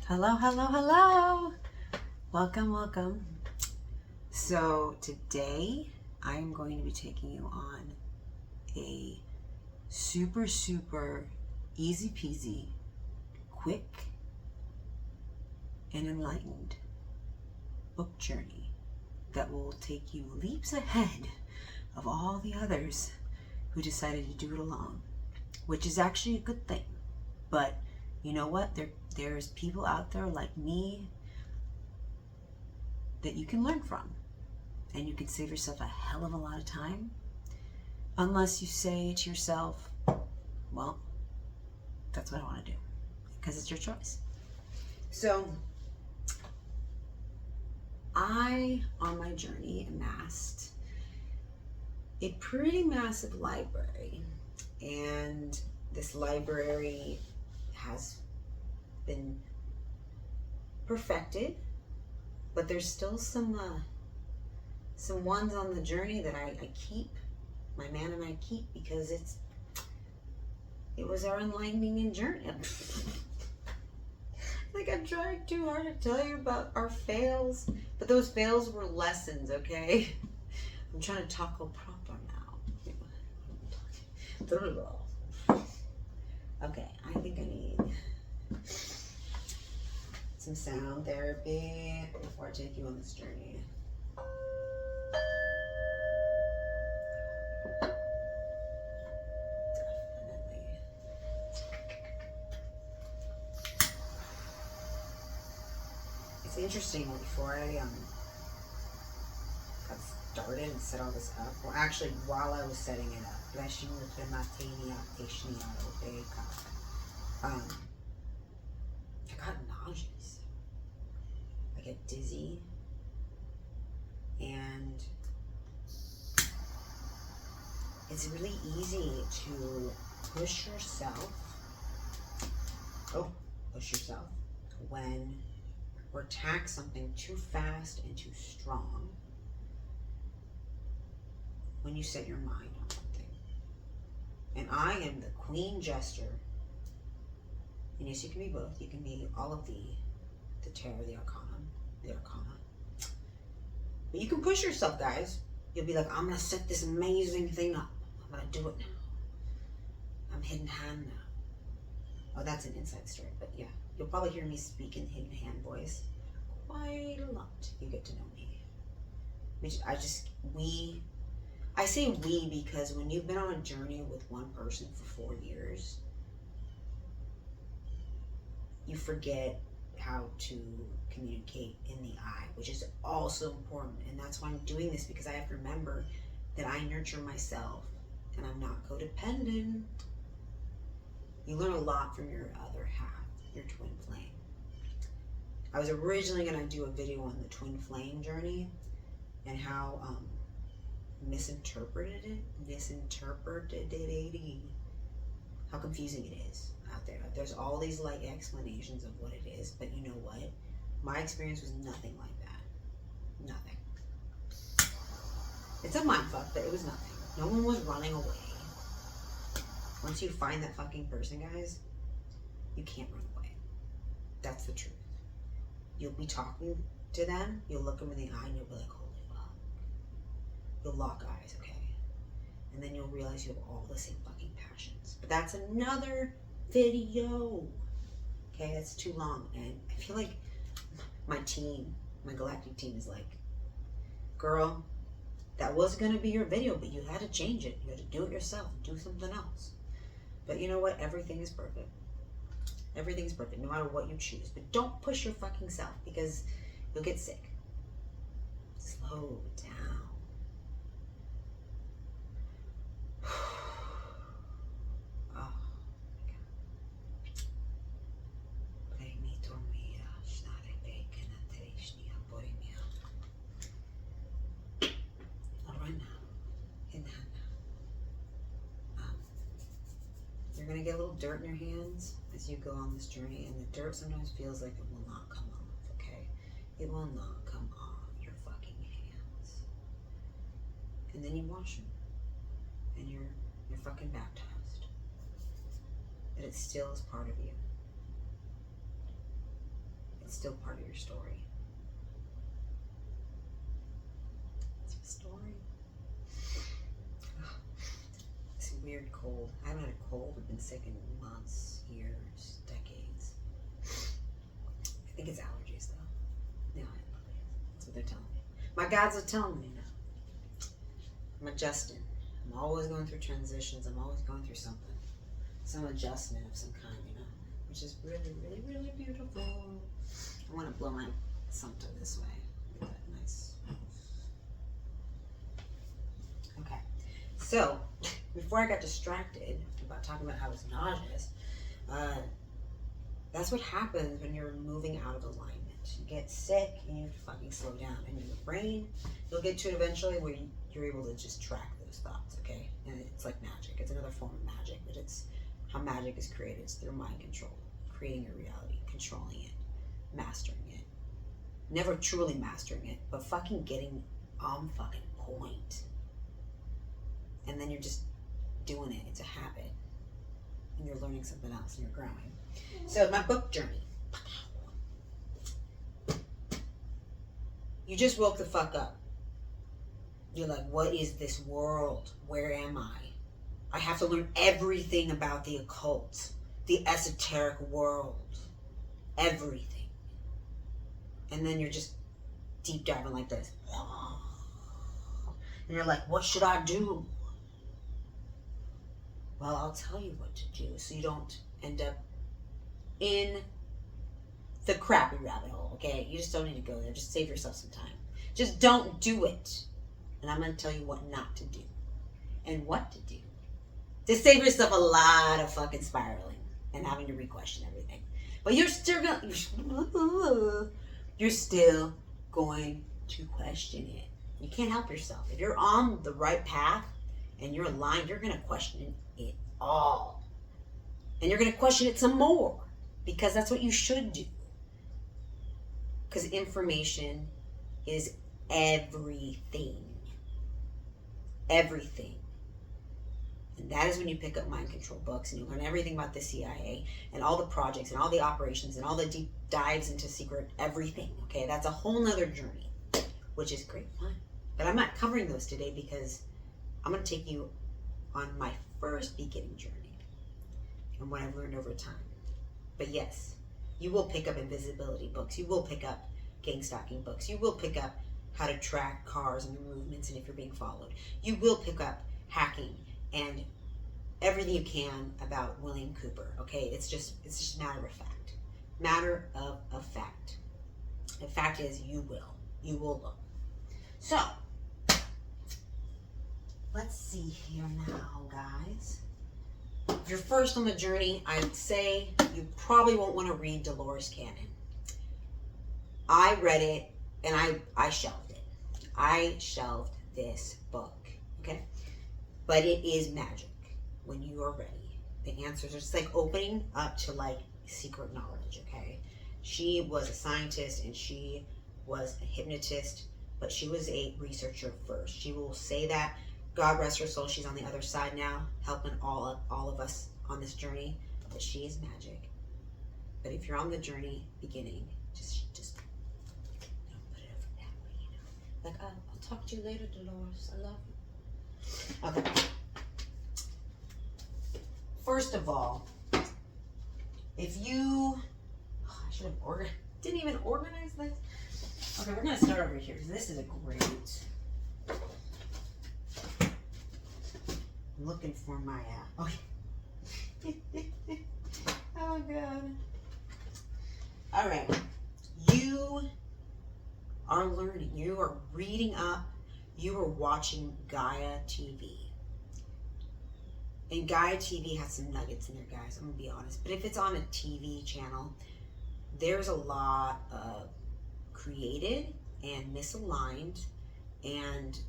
Hello, hello, hello. Welcome, welcome. So today I'm going to be taking you on a super easy peasy, quick, and enlightened book journey that will take you leaps ahead of all the others who decided to do it alone, which is actually a good thing. But you know what? There's people out there like me that you can learn from, and you can save yourself a hell of a lot of time, unless you say to yourself, well, that's what I want to do, because it's your choice. So I, on my journey, amassed a pretty massive library, and this library has been perfected, but there's still some ones on the journey that I keep, my man and I keep, because it was our enlightening journey. Like, I'm trying too hard to tell you about our fails, but those fails were lessons, okay? I'm trying to talk a little proper now. Okay, I think I need some sound therapy before I take you on this journey. Definitely. It's interesting, before I got started and set all this up, well, actually, while I was setting it up, I got nauseous. I get dizzy, and it's really easy to push yourself when or attack something too fast and too strong when you set your mind on something. And I am the queen jester. And yes, you can be both. You can be all of the tarot, the arcana. But you can push yourself, guys. You'll be like, I'm gonna set this amazing thing up. I'm gonna do it now. I'm hidden hand now. Oh, that's an inside story, but yeah. You'll probably hear me speak in hidden hand voice quite a lot. You get to know me. I say we because when you've been on a journey with one person for 4 years, you forget how to communicate in the eye, which is also important. And that's why I'm doing this, because I have to remember that I nurture myself and I'm not codependent. You learn a lot from your other half, your twin flame. I was originally going to do a video on the twin flame journey and how how confusing it is out there. There's all these like explanations of what it is, but you know what? My experience was nothing like that. Nothing. It's a mindfuck, but it was nothing. No one was running away. Once you find that fucking person, guys, you can't run away. That's the truth. You'll be talking to them, you'll look them in the eye, and you'll be like, holy fuck. You'll lock eyes, okay? And then you'll realize you have all the same fucking passions. But that's another video. Okay, that's too long. And I feel like my galactic team is like, girl, that was gonna be your video, but you had to change it. You had to do it yourself, do something else. But you know what? Everything is perfect. Everything's perfect, no matter what you choose. But don't push your fucking self, because you'll get sick. Slow down. You're going to get a little dirt in your hands as you go on this journey, and the dirt sometimes feels like it will not come off, okay? It will not come off your fucking hands. And then you wash them, and you're fucking baptized. But it still is part of you. It's still part of your story. It's a story. This weird cold. I haven't had a cold. I've been sick in months, years, decades. I think it's allergies, though. No, it probably is. That's what they're telling me. My gods are telling me now. I'm adjusting. I'm always going through transitions. I'm always going through something. Some adjustment of some kind, you know, which is really, really, really beautiful. I want to blow my sumpter this way. Get that nice. Okay. So, before I got distracted about talking about how it's nauseous, that's what happens when you're moving out of alignment. You get sick and you have to fucking slow down. And in your brain, you'll get to it eventually where you're able to just track those thoughts, okay? And it's like magic. It's another form of magic, but it's how magic is created. It's through mind control, creating your reality, controlling it, mastering it. Never truly mastering it, but fucking getting on fucking point. And then you're just doing it. It's a habit. And you're learning something else and you're growing. So my book journey. You just woke the fuck up. You're like, what is this world? Where am I? I have to learn everything about the occult, the esoteric world, everything. And then you're just deep diving like this. And you're like, what should I do? Well, I'll tell you what to do so you don't end up in the crappy rabbit hole, okay? You just don't need to go there. Just save yourself some time. Just don't do it. And I'm going to tell you what not to do and what to do to save yourself a lot of fucking spiraling and having to re-question everything. But you're still going to question it. You can't help yourself. If you're on the right path and you're aligned, you're going to question it all. And you're going to question it some more because that's what you should do. Because information is everything. Everything. And that is when you pick up mind control books and you learn everything about the CIA and all the projects and all the operations and all the deep dives into secret everything. Okay, that's a whole nother journey, which is great fun. But I'm not covering those today because I'm going to take you on my first beginning journey and what I've learned over time. But yes, you will pick up invisibility books. You will pick up gang stalking books. You will pick up how to track cars and their movements and if you're being followed. You will pick up hacking and everything you can about William Cooper. Okay, it's just a matter of fact. Matter of fact. The fact is, you will look. So let's see here now, guys. If you're first on the journey, I'd say you probably won't want to read Dolores Cannon. I read it and I shelved it. I shelved this book, okay? But it is magic when you are ready. The answers are just like opening up to like secret knowledge, okay? She was a scientist and she was a hypnotist, but she was a researcher first. She will say that. God rest her soul, she's on the other side now, helping all of us on this journey, but she is magic. But if you're on the journey beginning, just don't put it over that way, you know. Like, I'll talk to you later, Dolores. I love you. Okay. First of all, if you, I should have didn't even organize this. Okay, we're gonna start over here because this is a great. I'm looking for my okay. Oh god. All right, you are learning. You are reading up. You are watching Gaia TV. And Gaia TV has some nuggets in there, guys. I'm gonna be honest. But if it's on a TV channel, there's a lot of created and misaligned and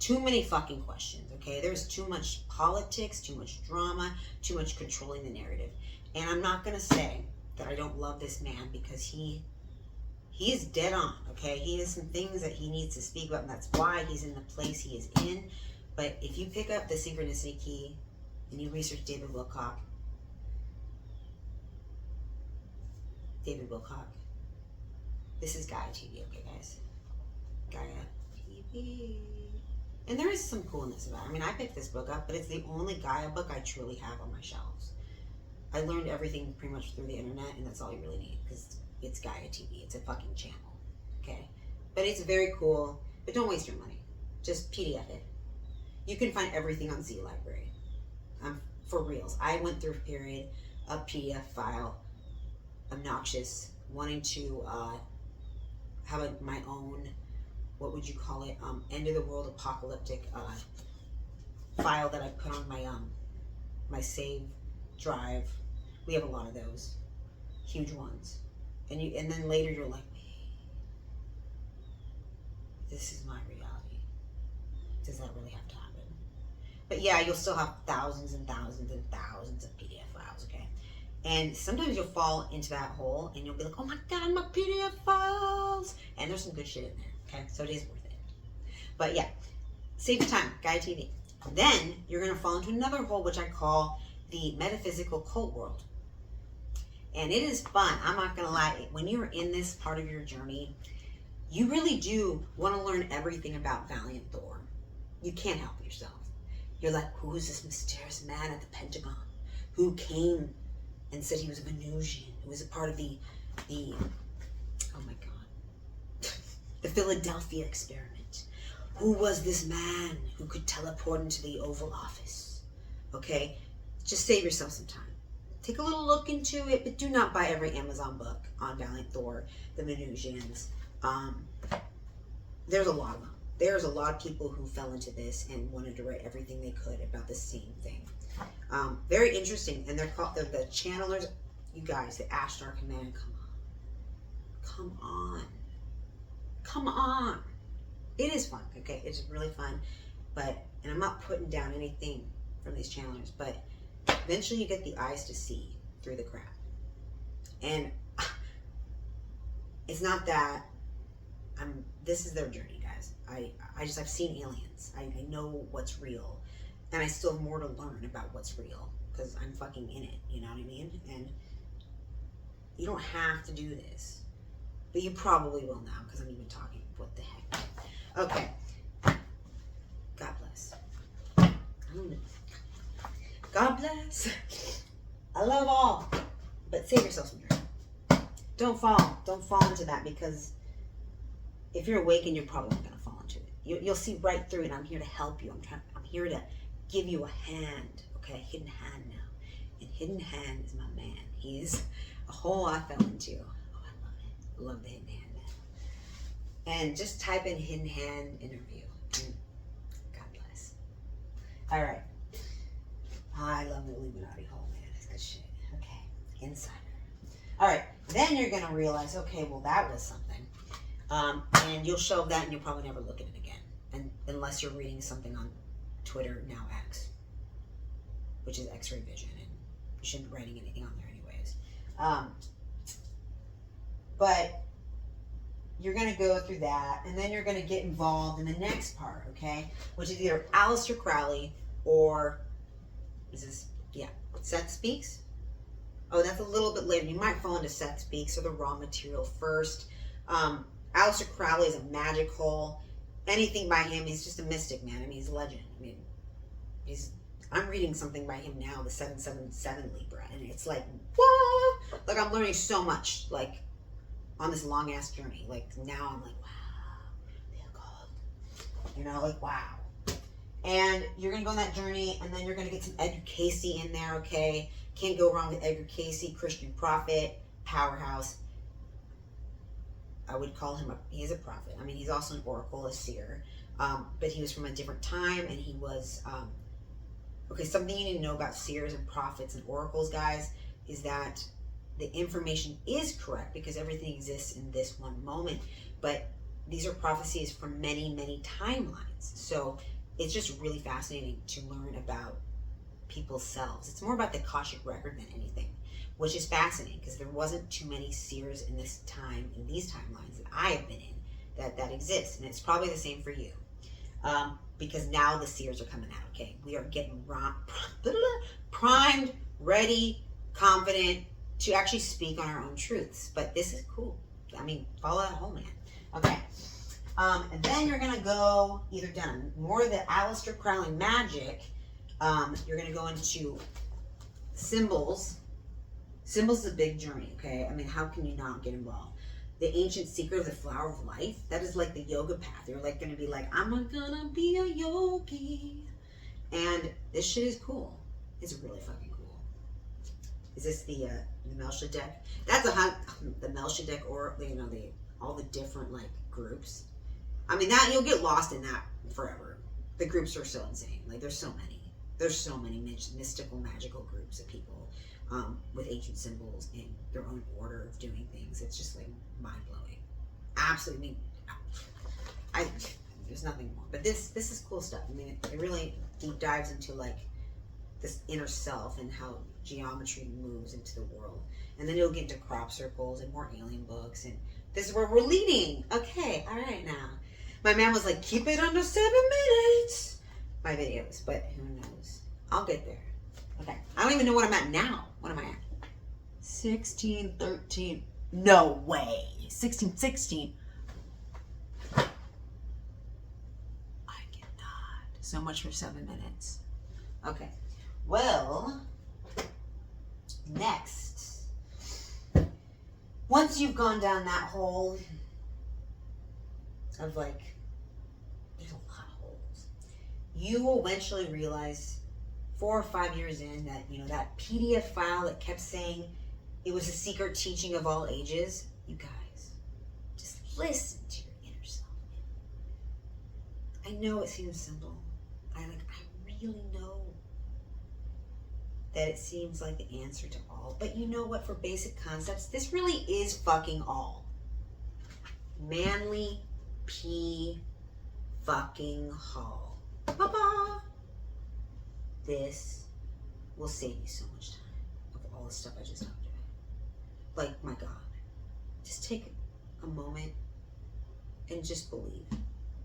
too many fucking questions, okay? There's too much politics, too much drama, too much controlling the narrative. And I'm not gonna say that I don't love this man because he is dead on, okay? He has some things that he needs to speak about, and that's why he's in the place he is in. But if you pick up the Synchronicity Key and you research David Wilcock, This is Gaia TV, okay, guys? Gaia TV. And there is some coolness about it. I mean, I picked this book up, but it's the only Gaia book I truly have on my shelves. I learned everything pretty much through the internet, and that's all you really need, because it's Gaia TV. It's a fucking channel, okay? But it's very cool, but don't waste your money. Just PDF it. You can find everything on Z Library. For reals. I went through a period of PDF file, obnoxious, wanting to have my own, what would you call it, end of the world apocalyptic file that I put on my my save drive. We have a lot of those, huge ones, and then later you're like, this is my reality. Does that really have to happen? But yeah, you'll still have thousands and thousands and thousands of PDF files, okay? And sometimes you'll fall into that hole and you'll be like, oh my God, my PDF files. And there's some good shit in there, okay? So it is worth it. But yeah, save your time, Gaia TV. Then you're gonna fall into another hole, which I call the metaphysical cult world. And it is fun, I'm not gonna lie. When you're in this part of your journey, you really do want to learn everything about Valiant Thor. You can't help yourself. You're like, who is this mysterious man at the Pentagon who came and said he was a Venusian, who was a part of the oh my God, the Philadelphia experiment? Who was this man who could teleport into the Oval Office? Okay, just save yourself some time. Take a little look into it, but do not buy every Amazon book on Valiant Thor, the Venusians. There's a lot of them. There's a lot of people who fell into this and wanted to write everything they could about the same thing. Very interesting, and they're the channelers. You guys, the Ashtar Command. Come on. It is fun. Okay, it's really fun. And I'm not putting down anything from these channelers, but eventually you get the eyes to see through the crap. And it's not that this is their journey, guys. I've seen aliens. I know what's real. And I still have more to learn about what's real, because I'm fucking in it, you know what I mean? And you don't have to do this, but you probably will now, because I'm even talking. What the heck? Okay. God bless. I don't know. God bless. I love all, but save yourself some drink. Don't fall into that, because if you're awakened, you're probably not going to fall into it. You'll see right through it. I'm here to help you. I'm here to give you a hand, okay? A hidden hand now. And hidden hand is my man. He's a hole I fell into. Oh, I love it. I love the hidden hand man. And just type in hidden hand interview. And God bless. All right. I love the Illuminati hole, man. It's good shit. Okay. Insider. All right. Then you're going to realize, okay, well, that was something. And you'll shelve that and you'll probably never look at it again. And unless you're reading something on Twitter, now X, which is X-ray vision, and you shouldn't be writing anything on there anyways. But you're going to go through that, and then you're going to get involved in the next part, okay? Which is either Aleister Crowley or, Seth Speaks? Oh, that's a little bit later. You might fall into Seth Speaks or the Raw Material first. Aleister Crowley is a magic hole. Anything by him, he's just a mystic, man. I mean, he's a legend. I mean, I'm reading something by him now, the 777 Libra, and it's like, what? Like, I'm learning so much, like, on this long-ass journey. Like, now I'm like, wow, the occult. You know, like, wow. And you're going to go on that journey, and then you're going to get some Edgar Casey in there, okay? Can't go wrong with Edgar Casey, Christian prophet, powerhouse. I would call him he is a prophet. I mean, he's also an oracle, a seer. But he was from a different time, and he was, okay, something you need to know about seers and prophets and oracles, guys, is that the information is correct because everything exists in this one moment. But these are prophecies from many, many timelines. So it's just really fascinating to learn about people's selves. It's more about the Akashic record than anything, which is fascinating because there wasn't too many seers in this time, in these timelines that I have been in, that exist. And it's probably the same for you. Because now the seers are coming out, okay? We are getting primed, ready, confident to actually speak on our own truths. But this is cool. I mean, follow that whole man. Okay. And then you're gonna go either down more of the Aleister Crowley magic. You're gonna go into symbols. Symbols is a big journey, okay? I mean, how can you not get involved? The ancient secret of the flower of life, that is like the yoga path. You're like gonna be like, I'm gonna be a yogi. And this shit is cool. It's really fucking cool. Is this the Melchizedek? That's the Melchizedek, or you know, all the different like groups. I mean, that you'll get lost in that forever. The groups are so insane. Like there's so many. There's so many mystical, magical groups of people with ancient symbols in their own order of doing things. It's just like mind blowing. Absolutely. There's nothing more. But this is cool stuff. I mean, it really deep dives into like this inner self and how geometry moves into the world. And then you'll get into crop circles and more alien books. And this is where we're leading. Okay, all right now. My man was like, keep it under 7 minutes. My videos, but who knows? I'll get there. Okay. I don't even know what I'm at now. What am I at? 16, 13. No way. 16, 16. I cannot. So much for 7 minutes. Okay. Well, next. Once you've gone down that hole of like, there's a lot of holes, you will eventually realize 4 or 5 years in that, you know, that PDF file that kept saying it was a secret teaching of all ages, you guys, just listen to your inner self. I know it seems simple. I really know that it seems like the answer to all, but you know what, for basic concepts, this really is fucking all. Manly P fucking Hall. Ba-ba! This will save you so much time of all the stuff I just talked about. Like, my God, just take a moment and just believe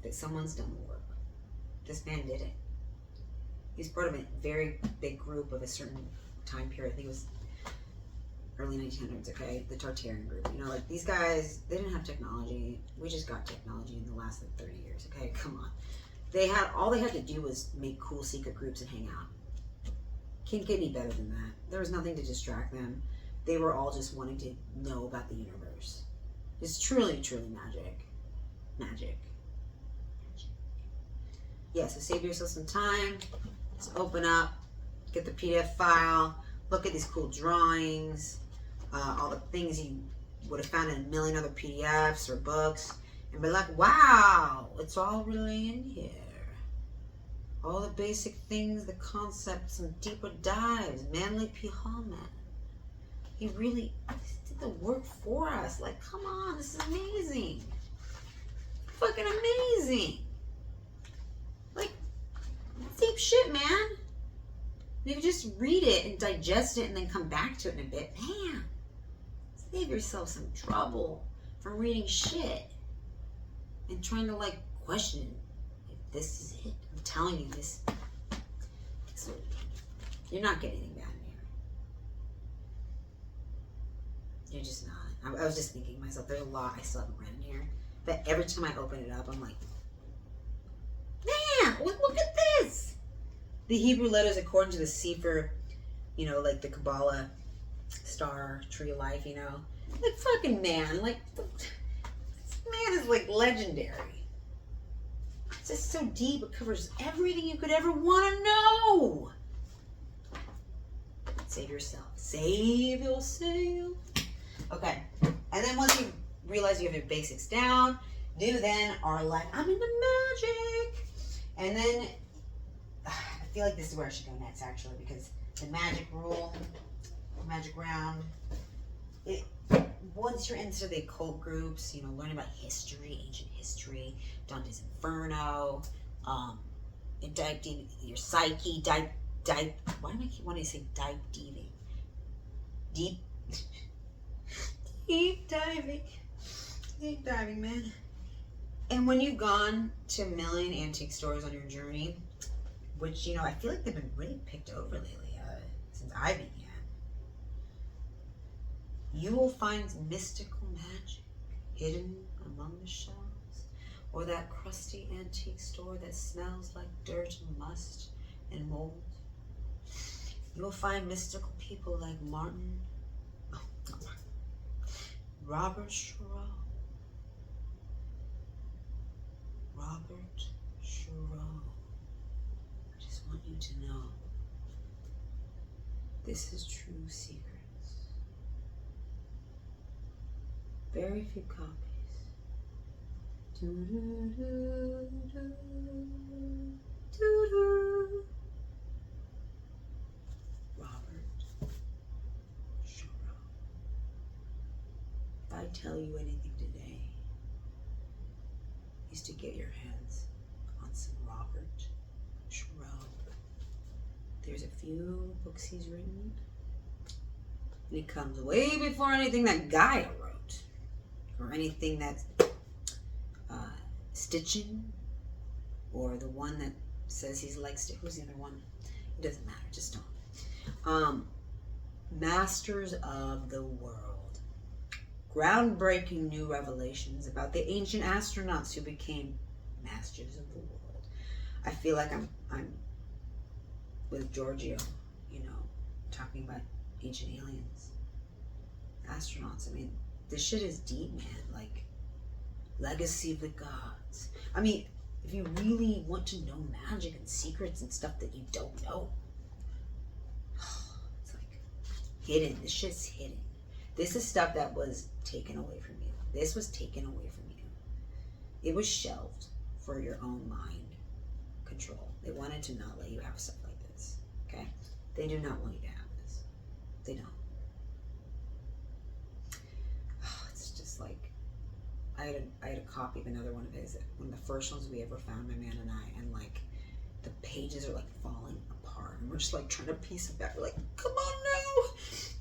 that someone's done the work. This man did it. He's part of a very big group of a certain time period. I think it was early 1900s, okay? The Tartarian group. You know, like, these guys, they didn't have technology. We just got technology in the last, like, 30 years, okay? Come on. All they had to do was make cool secret groups and hang out. Can't get any better than that. There was nothing to distract them. They were all just wanting to know about the universe. It's truly, truly magic. Magic. Yeah, so save yourself some time. Just open up, get the PDF file, look at these cool drawings, all the things you would have found in a million other PDFs or books, and be like, wow, it's all really in here. All the basic things, the concepts, and deeper dives. Manly P. Hallman. He really did the work for us. Like, come on, this is amazing. Fucking amazing. Like, deep shit, man. If you just read it and digest it and then come back to it in a bit, man, save yourself some trouble from reading shit and trying to, like, question if this is it. I'm telling you this. So you're not getting anything bad in here. You're just not. I was just thinking to myself, there's a lot I still haven't read in here. But every time I open it up, I'm like, man, look at this. The Hebrew letters according to the Sefer, you know, like the Kabbalah star, tree of life, you know. Like, fucking man, like, this man is like legendary. It's just so deep, it covers everything you could ever want to know. Save yourself. Save yourself. Okay. And then once you realize you have your basics down, you then are like, I'm into magic. And then, I feel like this is where I should go next, actually, because the magic rule, magic round, once you're into the occult groups, you know, learning about history, ancient history, Dante's Inferno, and dive deep your psyche, why do I keep wanting to say dive diving? Deep diving, man. And when you've gone to a million antique stores on your journey, which, you know, I feel like they've been really picked over lately, since I began, you will find mystical magic hidden among the shelves, or that crusty antique store that smells like dirt and must and mold. You will find mystical people like Robert Shiro. Robert Shiro. I just want you to know this is true secrets. Very few copies. Robert Shiro. If I tell you anything today, is to get your hands on some Robert Shiro. There's a few books he's written, and it comes way before anything that Gaia wrote, or anything that's Stitchin, or the one that says he's like who's the other one? It doesn't matter, just don't. Masters of the World. Groundbreaking new revelations about the ancient astronauts who became masters of the world. I feel like I'm with Giorgio, talking about ancient aliens, astronauts. I mean, this shit is deep, man. Like, legacy of the gods. I mean, if you really want to know magic and secrets and stuff that you don't know, it's like hidden. This shit's hidden. This is stuff that was taken away from you. This was taken away from you. It was shelved for your own mind control. They wanted to not let you have stuff like this. Okay? They do not want you to have this. They don't. It's just like, I had a copy of another one of his, one of the first ones we ever found, my man and I, and like the pages are like falling apart, and we're just like trying to piece it back. We're like, come on now,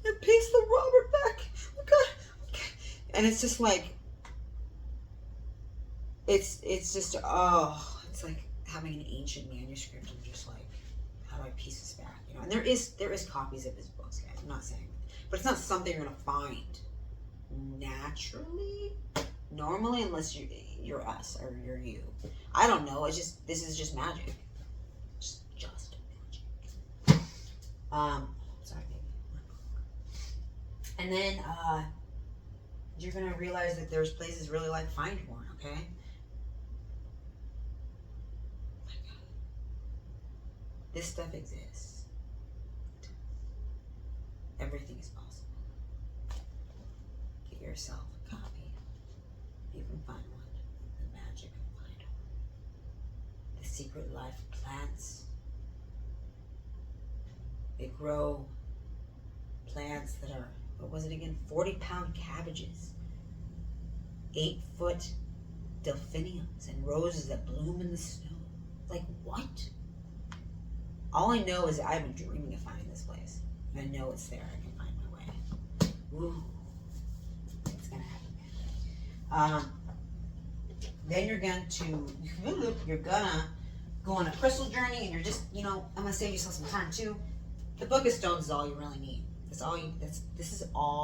and piece the Robert back. Okay. And it's just like, it's just it's like having an ancient manuscript and just like, how do I piece this back? And there is copies of his books, guys. I'm not saying, but it's not something you're gonna find naturally. Normally, unless you're us or you're you. I don't know. It's just, this is just magic. Just magic. Sorry, baby. And then you're gonna realize that there's places really like Findhorn. Okay. My God, this stuff exists. Everything is possible. Get yourself a copy. You can find one. The magic of Findhorn. The secret life of plants. They grow plants that are, what was it again? 40-pound cabbages. 8-foot delphiniums and roses that bloom in the snow. Like, what? All I know is that I've been dreaming of finding this place. And I know it's there. I can find my way. Ooh. It's gonna happen. Then you're gonna go on a crystal journey, and you're just, I'm gonna save yourself some time too. The Book of Stones is all you really need. That's all you. This is all.